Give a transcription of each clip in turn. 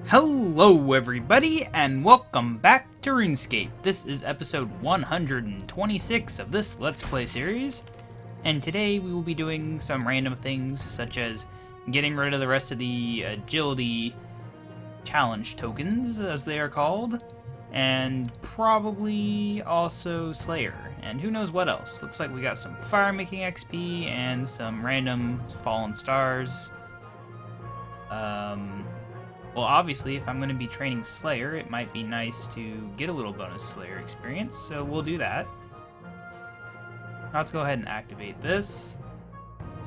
Hello everybody, and welcome back to RuneScape. This is episode 126 of this Let's Play series, and today we will be doing some random things such as getting rid of the rest of the agility challenge tokens, as they are called, and probably also Slayer, and who knows what else. Looks like we got some fire making XP and some random fallen stars. Well, obviously, if I'm going to be training Slayer, it might be nice to get a little bonus Slayer experience, so we'll do that. Let's go ahead and activate this.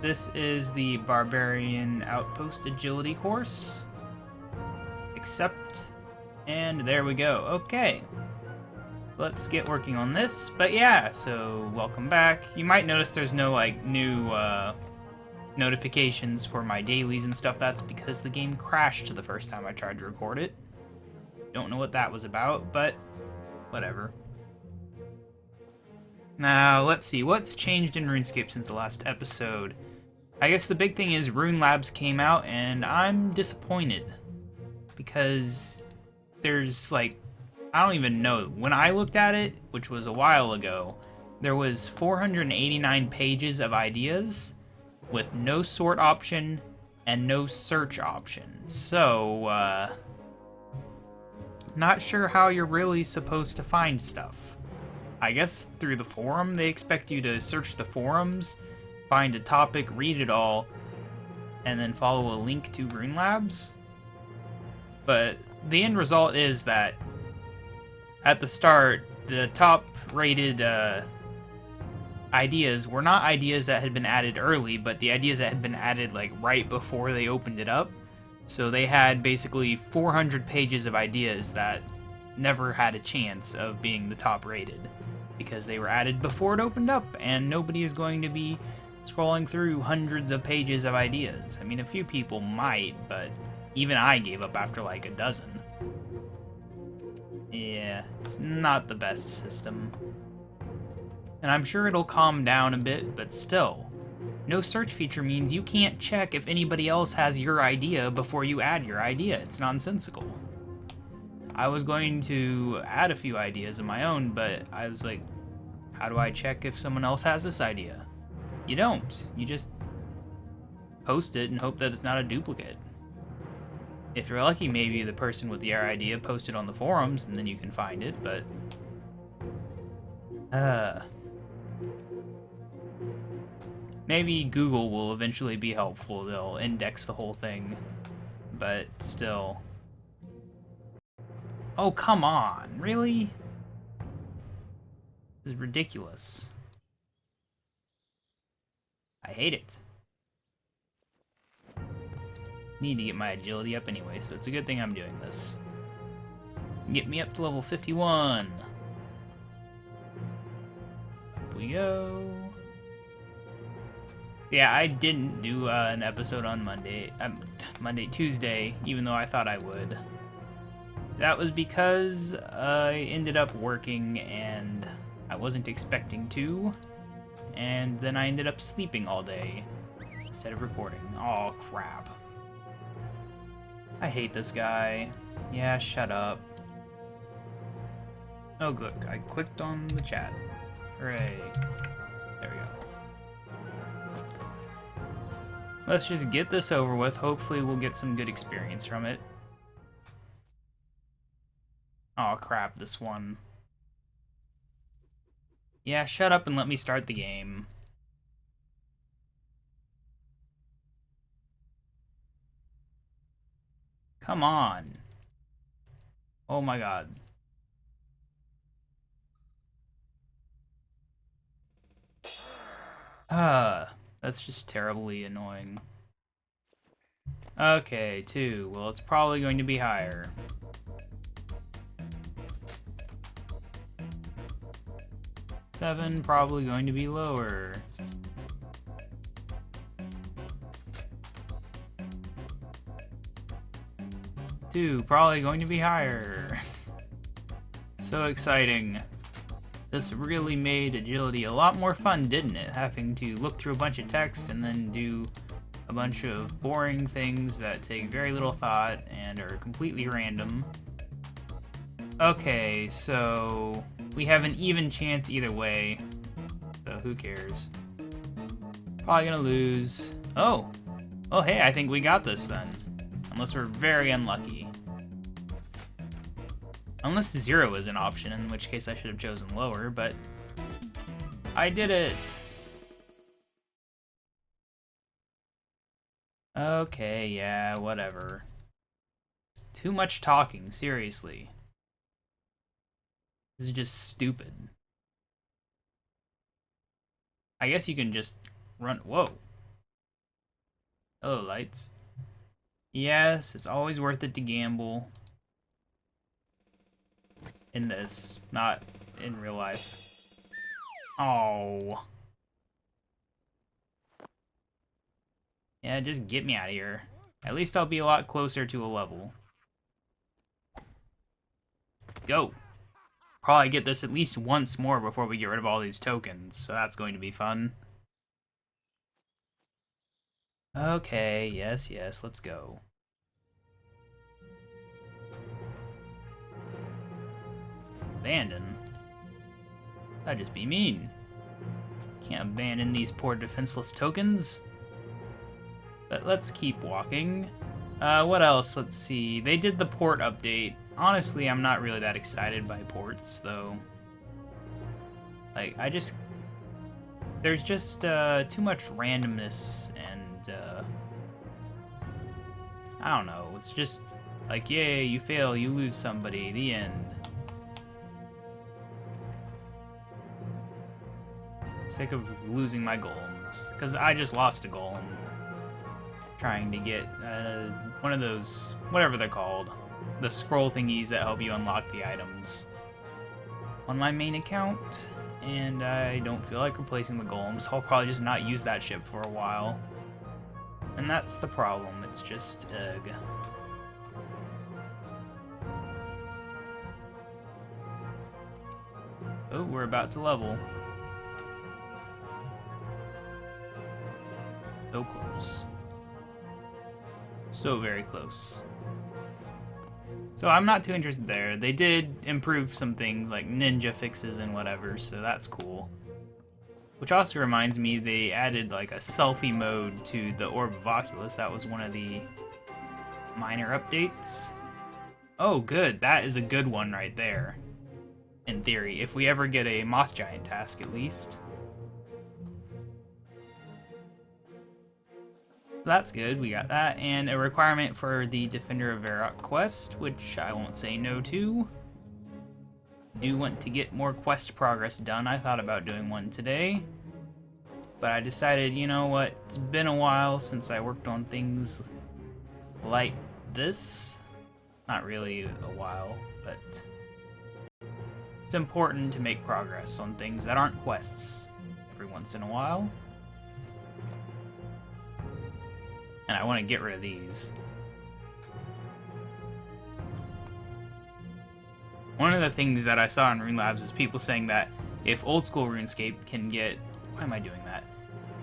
This is the Barbarian Outpost Agility course. Accept, and there we go. Okay, let's get working on this. But yeah, so welcome back. You might notice there's no, new, notifications for my dailies and stuff. That's because the game crashed the first time I tried to record it. Don't know what that was about, but whatever. Now, let's see, what's changed in RuneScape since the last episode? I guess the big thing is Rune Labs came out, and I'm disappointed. Because there's, I don't even know. When I looked at it, which was a while ago, there was 489 pages of ideas, with no sort option and no search option. So, not sure how you're really supposed to find stuff. I guess through the forum, they expect you to search the forums, find a topic, read it all, and then follow a link to Rune Labs. But the end result is that at the start, the top rated, ideas were not ideas that had been added early, but the ideas that had been added right before they opened it up. So they had basically 400 pages of ideas that never had a chance of being the top rated because they were added before it opened up, and nobody is going to be scrolling through hundreds of pages of ideas. I mean, a few people might, but even I gave up after a dozen. Yeah, it's not the best system. And I'm sure it'll calm down a bit, but still. No search feature means you can't check if anybody else has your idea before you add your idea. It's nonsensical. I was going to add a few ideas of my own, but I was like, how do I check if someone else has this idea? You don't. You just post it and hope that it's not a duplicate. If you're lucky, maybe the person with your idea posted on the forums and then you can find it, but maybe Google will eventually be helpful. They'll index the whole thing. But still. Oh, come on. Really? This is ridiculous. I hate it. Need to get my agility up anyway, so it's a good thing I'm doing this. Get me up to level 51. Up we go. Yeah, I didn't do an episode on Tuesday, even though I thought I would. That was because I ended up working and I wasn't expecting to, and then I ended up sleeping all day instead of recording. Oh, crap. I hate this guy. Yeah, shut up. Oh, good. I clicked on the chat. Hooray. There we go. Let's just get this over with. Hopefully we'll get some good experience from it. Oh crap, this one. Yeah, shut up and let me start the game. Come on. Oh my god. That's just terribly annoying. Okay, 2. Well, it's probably going to be higher. 7, probably going to be lower. 2, probably going to be higher. So exciting. This really made agility a lot more fun, didn't it? Having to look through a bunch of text and then do a bunch of boring things that take very little thought and are completely random. Okay, so we have an even chance either way, so who cares? Probably gonna lose. Oh, hey, I think we got this then. Unless we're very unlucky. Unless 0 is an option, in which case I should have chosen lower, but I did it. Okay, yeah, whatever. Too much talking, seriously. This is just stupid. I guess you can just run. Whoa. Hello, lights. Yes, it's always worth it to gamble. In this, not in real life. Oh. Yeah, just get me out of here. At least I'll be a lot closer to a level. Go. Probably get this at least once more before we get rid of all these tokens, so that's going to be fun. Okay, yes, let's go. Abandon? That'd just be mean. Can't abandon these poor defenseless tokens. But let's keep walking. What else? Let's see. They did the port update. Honestly, I'm not really that excited by ports, though. Like, there's just too much randomness and I don't know. It's just like, yay, you fail, you lose somebody, the end. Sick of losing my golems, because I just lost a golem trying to get one of those, whatever they're called, the scroll thingies that help you unlock the items on my main account, and I don't feel like replacing the golem, so I'll probably just not use that ship for a while. And that's the problem, it's just, ugh. Oh, we're about to level. So close. So very close. So I'm not too interested there. They did improve some things like ninja fixes and whatever, so that's cool. Which also reminds me, they added like a selfie mode to the Orb of Oculus. That was one of the minor updates. Oh, good. That is a good one right there. In theory, if we ever get a Moss Giant task at least. That's good, we got that, and a requirement for the Defender of Varrock quest, which I won't say no to. Do want to get more quest progress done. I thought about doing one today, but I decided, you know what, it's been a while since I worked on things like this. Not really a while, but it's important to make progress on things that aren't quests every once in a while. And I want to get rid of these. One of the things that I saw in Rune Labs is people saying that if old school RuneScape can get... Why am I doing that?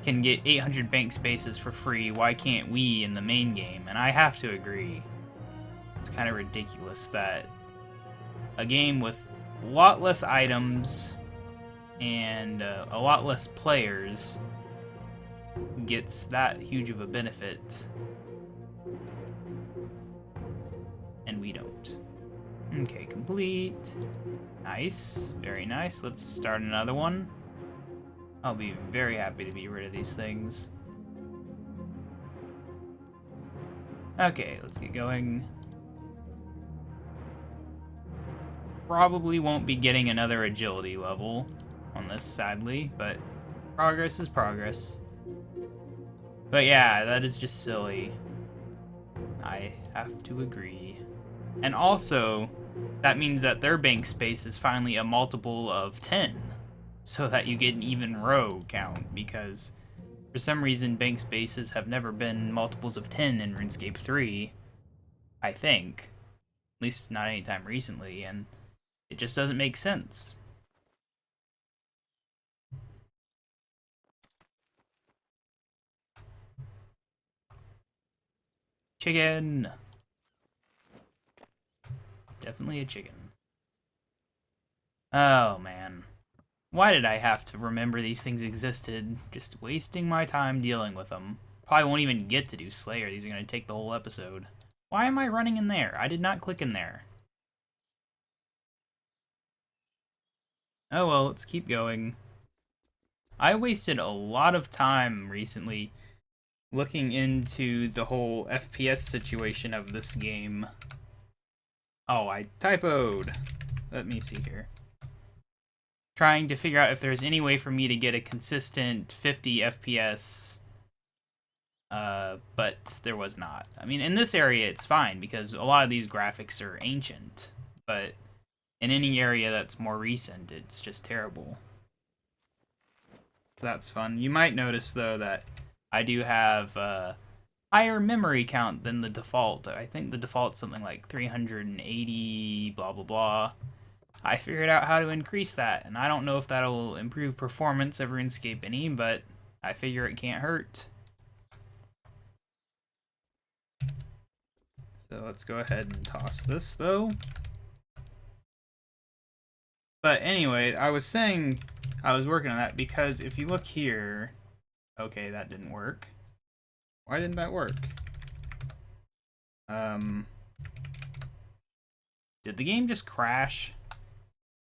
Can get 800 bank spaces for free, why can't we in the main game? And I have to agree. It's kind of ridiculous that a game with a lot less items and a lot less players gets that huge of a benefit, and we don't. Okay, complete. Nice, very nice. Let's start another one. I'll be very happy to be rid of these things. Okay, let's get going. Probably won't be getting another agility level on this, sadly, but progress is progress. But yeah, that is just silly. I have to agree. And also, that means that their bank space is finally a multiple of 10, so that you get an even row count, because for some reason bank spaces have never been multiples of 10 in RuneScape 3, I think. At least not anytime recently, and it just doesn't make sense. Chicken! Definitely a chicken. Oh, man. Why did I have to remember these things existed? Just wasting my time dealing with them. Probably won't even get to do Slayer. These are going to take the whole episode. Why am I running in there? I did not click in there. Oh well, let's keep going. I wasted a lot of time recently looking into the whole FPS situation of this game. Oh, I typoed. Let me see here. Trying to figure out if there's any way for me to get a consistent 50 FPS, but there was not. I mean, in this area it's fine because a lot of these graphics are ancient, but in any area that's more recent, it's just terrible. So that's fun. You might notice, though, that I do have a higher memory count than the default. I think the default's something like 380, blah, blah, blah. I figured out how to increase that, and I don't know if that'll improve performance of RuneScape any, but I figure it can't hurt. So let's go ahead and toss this, though. But anyway, I was saying I was working on that because if you look here... Okay, that didn't work. Why didn't that work? Did the game just crash?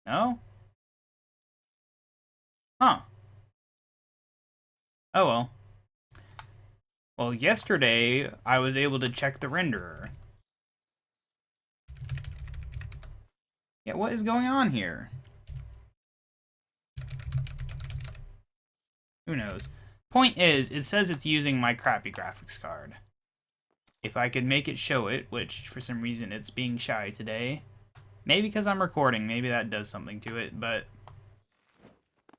No? Huh. Oh well. Well, yesterday I was able to check the renderer. Yeah, what is going on here? Who knows? Point is, it says it's using my crappy graphics card. If I could make it show it, which for some reason it's being shy today. Maybe because I'm recording, maybe that does something to it, but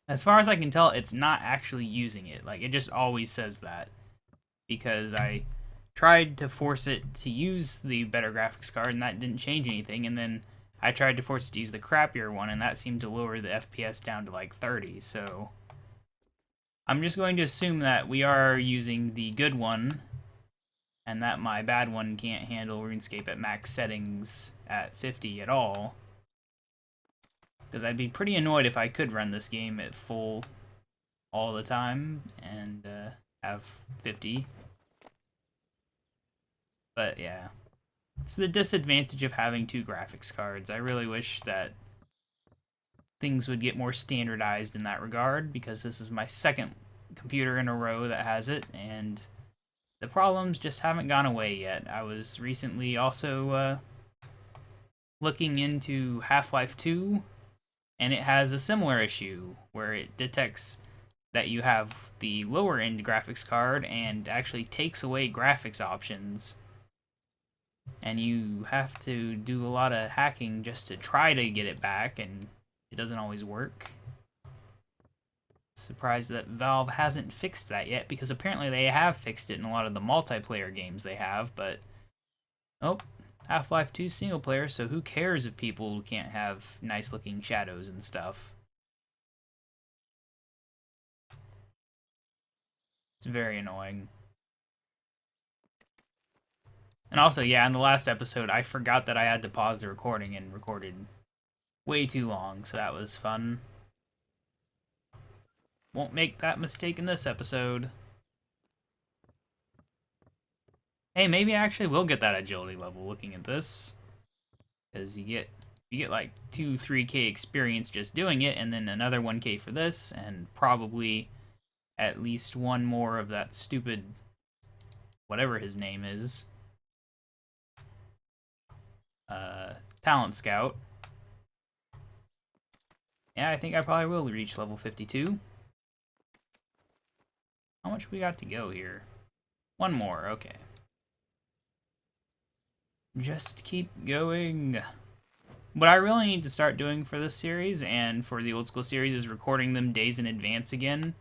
as far as I can tell, it's not actually using it. Like, it just always says that. Because I tried to force it to use the better graphics card, and that didn't change anything, and then I tried to force it to use the crappier one, and that seemed to lower the FPS down to like 30, so... I'm just going to assume that we are using the good one, and that my bad one can't handle RuneScape at max settings at 50 at all. Because I'd be pretty annoyed if I could run this game at full all the time and have 50. But yeah, it's the disadvantage of having two graphics cards. I really wish that things would get more standardized in that regard, because this is my second computer in a row that has it, and the problems just haven't gone away yet. I was recently also looking into Half-Life 2, and it has a similar issue where it detects that you have the lower end graphics card and actually takes away graphics options, and you have to do a lot of hacking just to try to get it back, and it doesn't always work. Surprised that Valve hasn't fixed that yet, because apparently they have fixed it in a lot of the multiplayer games they have, but... Oh, Half-Life 2 single player, so who cares if people can't have nice looking shadows and stuff. It's very annoying. And also, yeah, in the last episode, I forgot that I had to pause the recording and recorded way too long, so that was fun. Won't make that mistake in this episode. Hey, maybe I actually will get that agility level looking at this. Because you get like 2-3k experience just doing it, and then another 1k for this, and probably at least one more of that stupid whatever his name is. Talent Scout. Yeah, I think I probably will reach level 52. How much we got to go here? One more, okay. Just keep going. What I really need to start doing for this series and for the old school series is recording them days in advance again.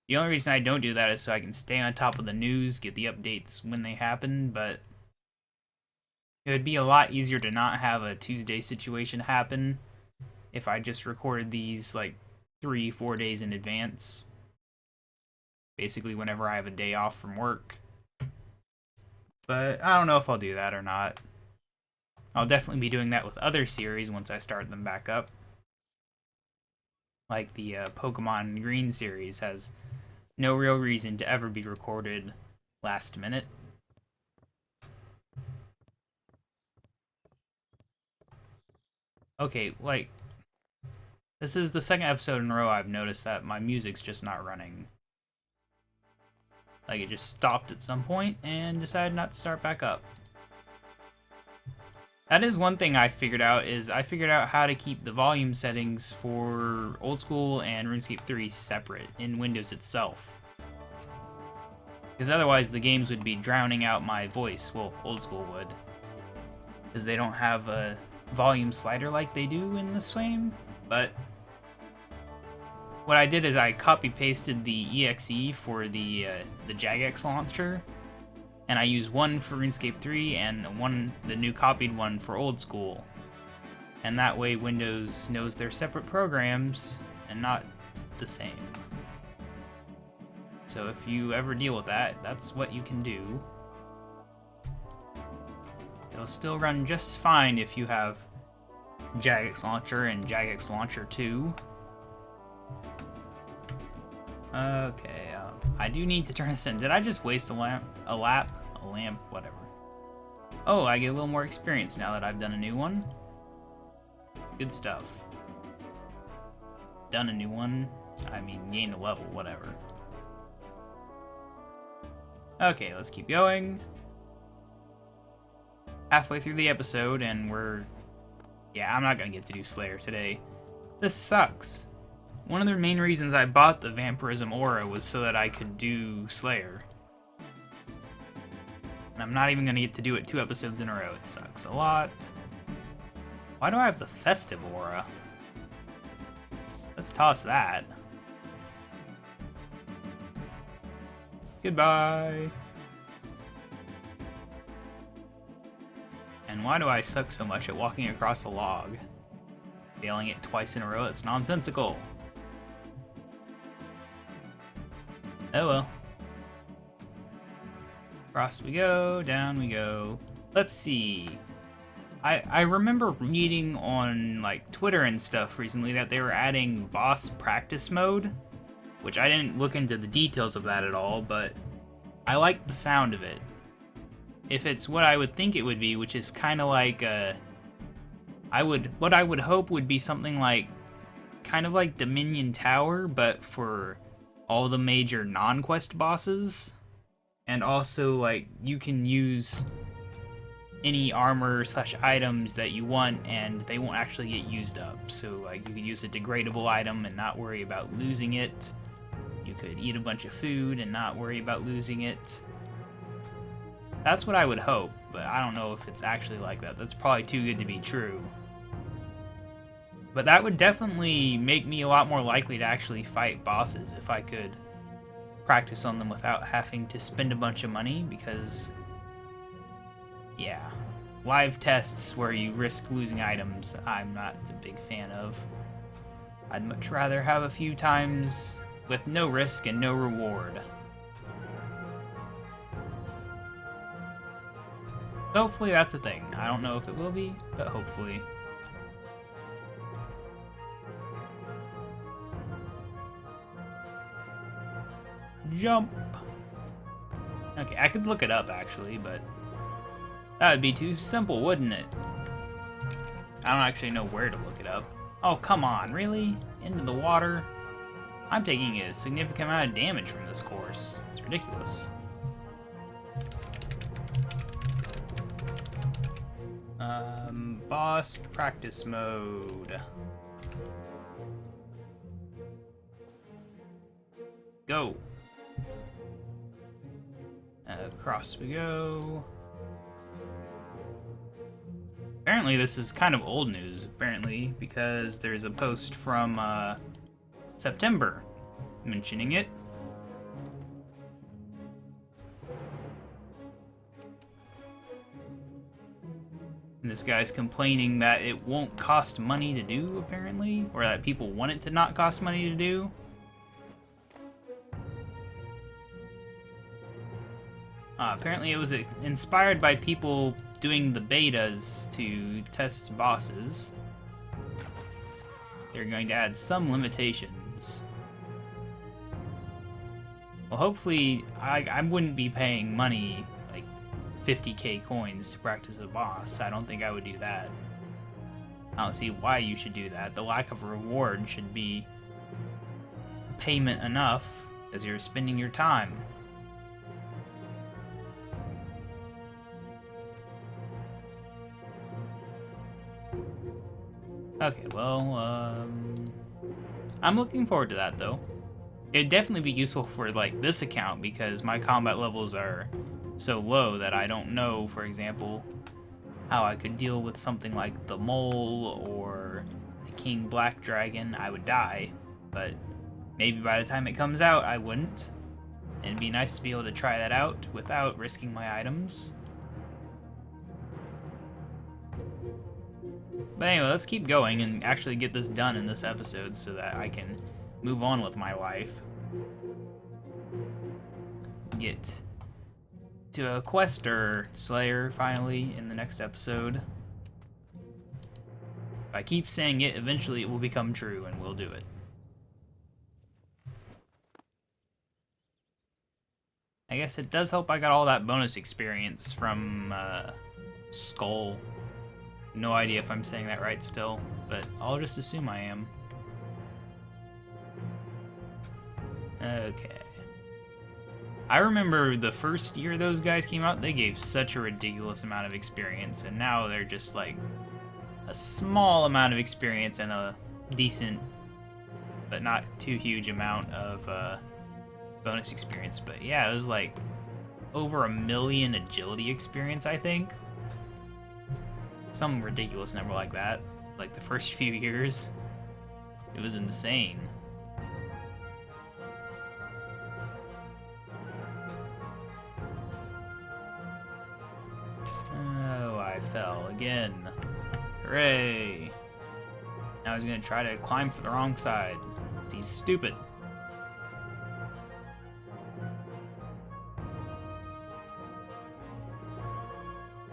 The only reason I don't do that is so I can stay on top of the news, get the updates when they happen, but it would be a lot easier to not have a Tuesday situation happen if I just recorded these like 3-4 days in advance. Basically whenever I have a day off from work. But I don't know if I'll do that or not. I'll definitely be doing that with other series once I start them back up. Like the Pokemon Green series has no real reason to ever be recorded last minute. Okay, like, this is the second episode in a row I've noticed that my music's just not running. Like, it just stopped at some point and decided not to start back up. That is one thing I figured out, is I figured out how to keep the volume settings for Old School and RuneScape 3 separate in Windows itself. Because otherwise the games would be drowning out my voice. Well, Old School would. Because they don't have a volume slider like they do in this game. But what I did is I copy-pasted the EXE for the Jagex launcher. And I use one for RuneScape 3 and the new copied one for Old School. And that way Windows knows they're separate programs and not the same. So if you ever deal with that, that's what you can do. It'll still run just fine if you have Jagex Launcher and Jagex Launcher 2. Okay, I do need to turn this in. Did I just waste a lamp, whatever. Oh, I get a little more experience now that I've done a new one. Good stuff. Done a new one. I mean, gained a level, whatever. Okay, let's keep going. Halfway through the episode, and yeah, I'm not gonna get to do Slayer today. This sucks. One of the main reasons I bought the Vampirism Aura was so that I could do Slayer. And I'm not even gonna get to do it 2 episodes in a row. It sucks a lot. Why do I have the Festive Aura? Let's toss that. Goodbye. And why do I suck so much at walking across a log? Failing it twice in a row, it's nonsensical. Oh well. Across we go, down we go. Let's see. I remember reading on like Twitter and stuff recently that they were adding boss practice mode, which I didn't look into the details of that at all, but I like the sound of it. If it's what I would think it would be, which is kind of like what I would hope would be something like kind of like Dominion Tower, but for all the major non-quest bosses. And also, like, you can use any armor / items that you want and they won't actually get used up. So, like, you could use a degradable item and not worry about losing it. You could eat a bunch of food and not worry about losing it. That's what I would hope, but I don't know if it's actually like that. That's probably too good to be true. But that would definitely make me a lot more likely to actually fight bosses if I could practice on them without having to spend a bunch of money, because yeah, live tests where you risk losing items, I'm not a big fan of. I'd much rather have a few times with no risk and no reward. Hopefully that's a thing. I don't know if it will be, but hopefully. Jump! Okay, I could look it up actually, but that would be too simple, wouldn't it? I don't actually know where to look it up. Oh, come on, really? Into the water? I'm taking a significant amount of damage from this course. It's ridiculous. Boss practice mode. Go. Across we go. Apparently this is kind of old news, apparently, because there's a post from September mentioning it. And this guy's complaining that it won't cost money to do, apparently, or that people want it to not cost money to do. Apparently it was inspired by people doing the betas to test bosses. They're going to add some limitations. Well, hopefully, I wouldn't be paying money, like 50k coins to practice a boss. I don't think I would do that. I don't see why you should do that. The lack of reward should be payment enough, because you're spending your time. Okay, well, I'm looking forward to that, though. It'd definitely be useful for, like, this account, because my combat levels are so low that I don't know, for example, how I could deal with something like the Mole or the King Black Dragon. I would die, but maybe by the time it comes out, I wouldn't. And it'd be nice to be able to try that out without risking my items. But anyway, let's keep going and actually get this done in this episode so that I can move on with my life. Get to a quester slayer finally in the next episode. If I keep saying it, eventually it will become true and we'll do it. I guess it does help I got all that bonus experience from Skull. No idea if I'm saying that right still, but I'll just assume I am. Okay. I remember the first year those guys came out, they gave such a ridiculous amount of experience, and now they're just like a small amount of experience and a decent, but not too huge amount of bonus experience. But yeah, it was like over 1 million agility experience, I think. Some ridiculous number like that. Like the first few years. It was insane. Oh, I fell again. Hooray! Now he's gonna try to climb for the wrong side. 'Cause he's stupid.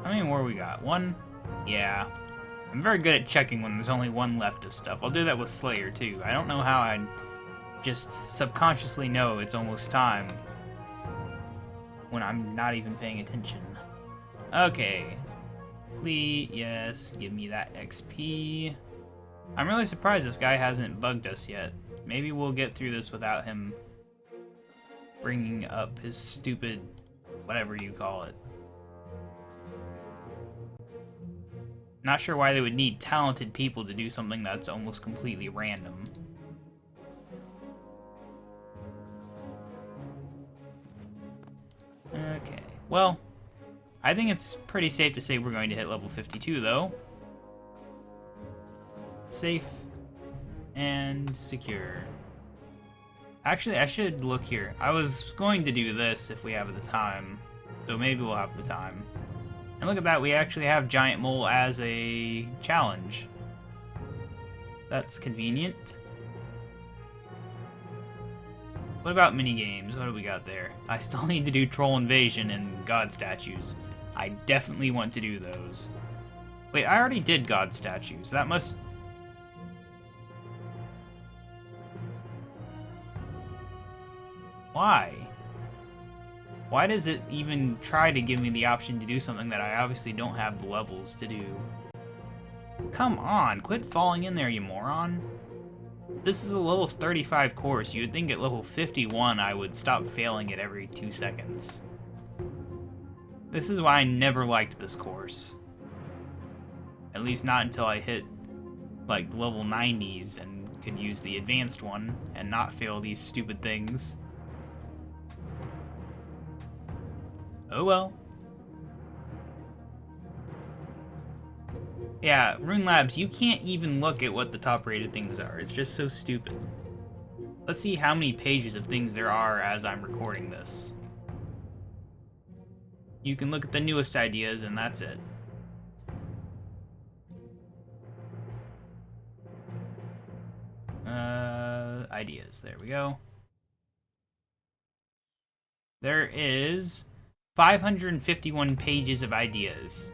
How many more we got? One? Yeah. I'm very good at checking when there's only one left of stuff. I'll do that with Slayer, too. I don't know how I just subconsciously know it's almost time when I'm not even paying attention. Okay. Please, yes, give me that XP. I'm really surprised this guy hasn't bugged us yet. Maybe we'll get through this without him bringing up his stupid whatever you call it. Not sure why they would need talented people to do something that's almost completely random. Okay, well, I think it's pretty safe to say we're going to hit level 52, though. Safe and secure. Actually, I should look here. I was going to do this if we have the time, so maybe we'll have the time. And look at that, we actually have Giant Mole as a challenge. That's convenient. What about minigames? What do we got there? I still need to do Troll Invasion and God Statues. I definitely want to do those. Wait, I already did God Statues. That must... Why? Why does it even try to give me the option to do something that I obviously don't have the levels to do? Come on, quit falling in there, you moron. This is a level 35 course. You would think at level 51 I would stop failing it every 2 seconds. This is why I never liked this course. At least not until I hit, like, level 90s and could use the advanced one and not fail these stupid things. Oh well. Yeah, Rune Labs, you can't even look at what the top rated things are. It's just so stupid. Let's see how many pages of things there are as I'm recording this. You can look at the newest ideas and that's it. Ideas, there we go. There is 551 pages of ideas.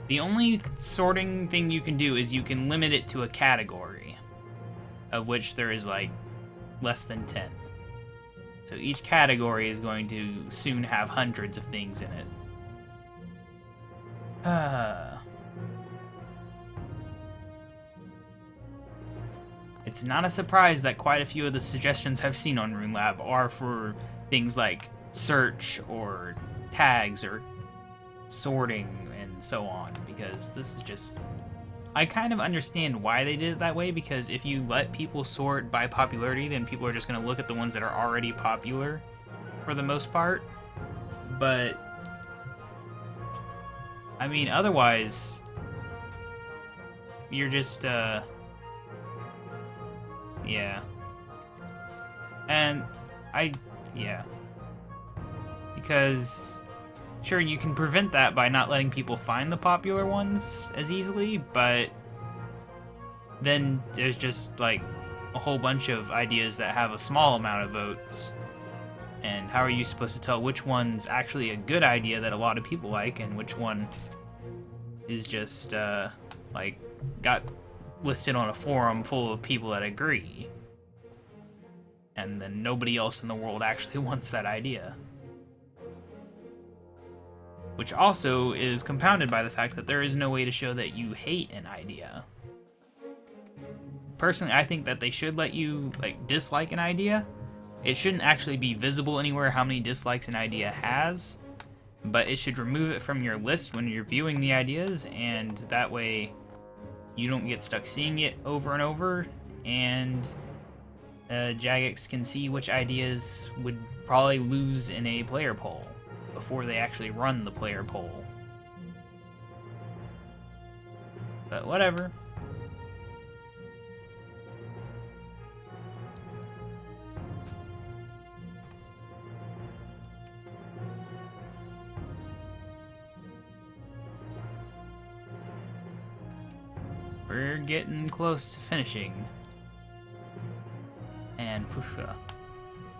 The only sorting thing you can do is you can limit it to a category, of which there is like less than 10. So each category is going to soon have hundreds of things in it. It's not a surprise that quite a few of the suggestions I've seen on RuneLab are for things like search or tags or sorting and so on, because this is just... I kind of understand why they did it that way, because if you let people sort by popularity, then people are just going to look at the ones that are already popular for the most part. But I mean, otherwise you're just yeah. And yeah. Because sure, you can prevent that by not letting people find the popular ones as easily, but then there's just like a whole bunch of ideas that have a small amount of votes. And how are you supposed to tell which one's actually a good idea that a lot of people like and which one is just like got listed on a forum full of people that agree, and then nobody else in the world actually wants that idea? Which also is compounded by the fact that there is no way to show that you hate an idea. Personally, I think that they should let you like dislike an idea. It shouldn't actually be visible anywhere how many dislikes an idea has, but it should remove it from your list when you're viewing the ideas, and that way you don't get stuck seeing it over and over, and Jagex can see which ideas would probably lose in a player poll before they actually run the player poll. But whatever. We're getting close to finishing. And poof,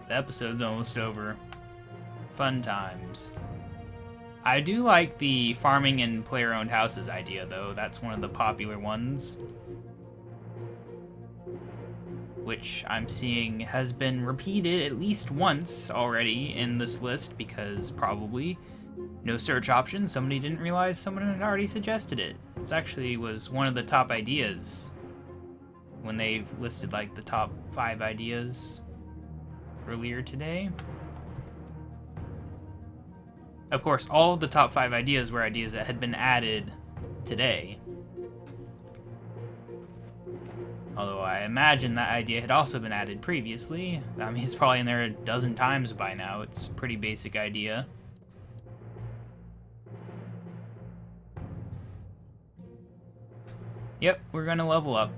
the episode's almost over. Fun times. I do like the farming and player-owned houses idea, though. That's one of the popular ones, which I'm seeing has been repeated at least once already in this list, because probably no search option. Somebody didn't realize someone had already suggested it. It actually was one of the top ideas when they listed like the top 5 ideas earlier today. Of course, all of the top 5 ideas were ideas that had been added today. Although I imagine that idea had also been added previously. I mean, it's probably in there a dozen times by now. It's a pretty basic idea. Yep, we're gonna level up.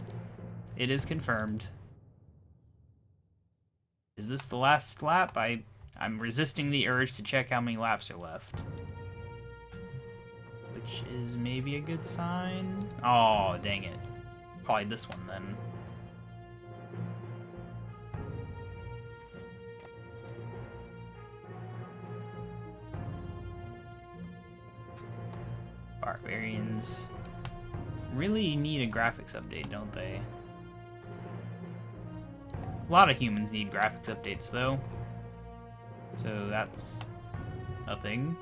It is confirmed. Is this the last lap? I'm resisting the urge to check how many laps are left. Which is maybe a good sign. Oh, dang it. Probably this one then. Barbarians really need a graphics update, don't they? A lot of humans need graphics updates, though. So that's a thing.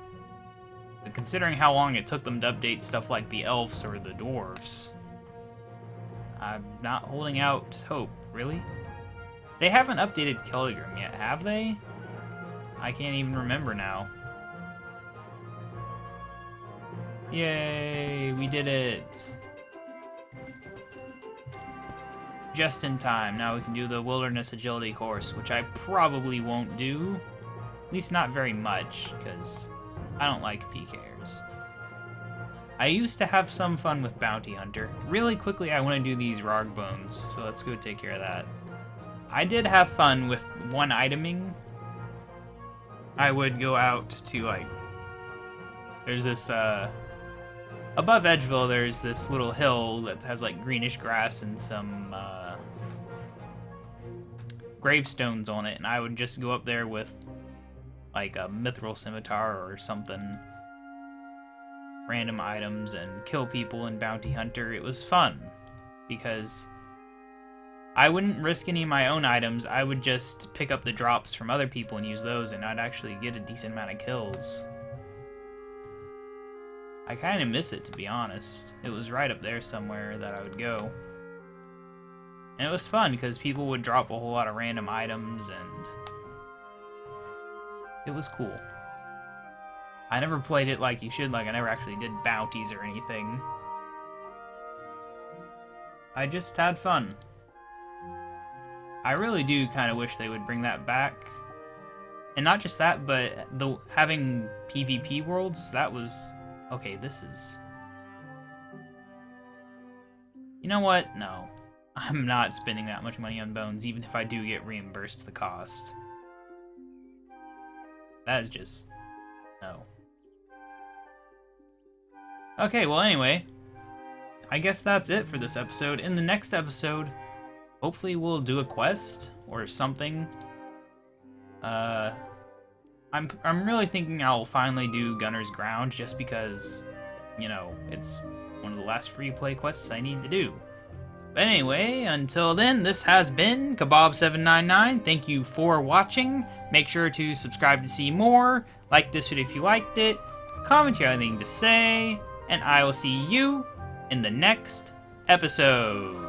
But considering how long it took them to update stuff like the elves or the dwarves, I'm not holding out hope, really. They haven't updated Keldgrim yet, have they? I can't even remember now. Yay, we did it. Just in time. Now we can do the Wilderness Agility course, which I probably won't do. At least not very much, because I don't like PKers. I used to have some fun with Bounty Hunter. Really quickly, I want to do these Rog Bones, so let's go take care of that. I did have fun with one iteming. I would go out to, like... There's this, above Edgeville, there's this little hill that has, like, greenish grass and some, gravestones on it, and I would just go up there with like a mithril scimitar or something. Random items and kill people in Bounty Hunter. It was fun because I wouldn't risk any of my own items. I would just pick up the drops from other people and use those, and I'd actually get a decent amount of kills. I kind of miss it, to be honest. It was right up there somewhere that I would go. And it was fun because people would drop a whole lot of random items, and it was cool. I never played it like you should, like I never actually did bounties or anything. I just had fun. I really do kind of wish they would bring that back. And not just that, but having PvP worlds, that was... Okay, this is... You know what? No. I'm not spending that much money on bones, even if I do get reimbursed the cost. That is just... No. Okay, well anyway, I guess that's it for this episode. In the next episode, hopefully we'll do a quest or something. I'm really thinking I'll finally do Gunner's Ground just because, you know, it's one of the last free play quests I need to do. But anyway, until then, this has been KaBob799. Thank you for watching. Make sure to subscribe to see more. Like this video if you liked it. Comment your anything to say. And I will see you in the next episode.